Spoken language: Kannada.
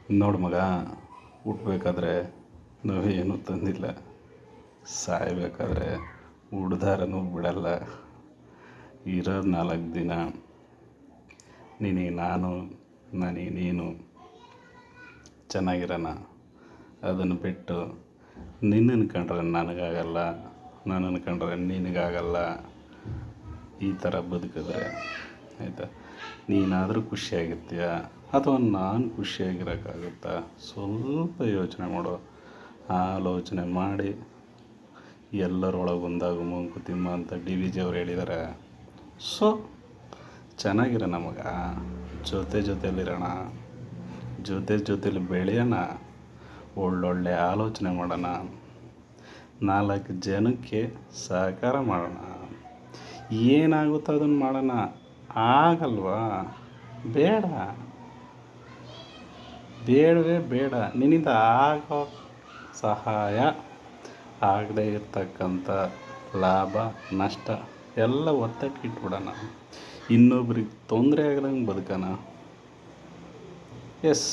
ನೋಡು ಮಗ, ಹುಟ್ಟಬೇಕಾದ್ರೆ ನಾವೇನೂ ತಂದಿಲ್ಲ, ಸಾಯಬೇಕಾದ್ರೆ ಉಡ್ದಾರನೂ ಬಿಡಲ್ಲ. ಇರೋ 4 ದಿನ ನಿನಗೆ ನಾನು, ನನಗೆ ನೀನು ಚೆನ್ನಾಗಿರೋಣ. ಅದನ್ನು ಬಿಟ್ಟು ನಿನ್ನನ್ನು ಕಂಡ್ರೆ ನನಗಾಗಲ್ಲ, ನನ್ನನ್ನು ಕಂಡ್ರೆ ನಿನಗಾಗಲ್ಲ, ಈ ಥರ ಬದುಕಿದ್ರೆ ಆಯಿತಾ, ನೀನಾದರೂ ಖುಷಿಯಾಗಿರ್ತೀಯ ಅಥವಾ ನಾನು ಖುಷಿಯಾಗಿರೋಕ್ಕಾಗುತ್ತಾ? ಸ್ವಲ್ಪ ಯೋಚನೆ ಮಾಡು. ಆಲೋಚನೆ ಮಾಡಿ ಎಲ್ಲರೊಳಗೆ ಒಂದಾಗು ಮಂಕುತಿಮ್ಮ ಅಂತ DVJ ಅವ್ರು ಹೇಳಿದ್ದಾರೆ. ಸೊ ಚೆನ್ನಾಗಿರೋಣ ಮಗ, ಜೊತೆಯಲ್ಲಿರೋಣ, ಜೊತೆಲಿ ಬೆಳೆಯೋಣ, ಒಳ್ಳೊಳ್ಳೆ ಆಲೋಚನೆ ಮಾಡೋಣ, 4 ಜನಕ್ಕೆ ಸಹಕಾರ ಮಾಡೋಣ. ಏನಾಗುತ್ತೋ ಅದನ್ನು ಮಾಡೋಣ. ಆಗಲ್ವಾ? ಬೇಡವೇ ಬೇಡ. ನಿನ್ನಿಂದ ಆಗೋ ಸಹಾಯ, ಆಗದೇ ಇರ್ತಕ್ಕಂಥ ಲಾಭ ನಷ್ಟ ಎಲ್ಲ ಒತ್ತಕ್ಕಿಟ್ಬಿಡೋಣ. ಇನ್ನೊಬ್ರಿಗೆ ತೊಂದರೆ ಆಗದಂಗೆ ಬದುಕೋಣ. ಎಸ್.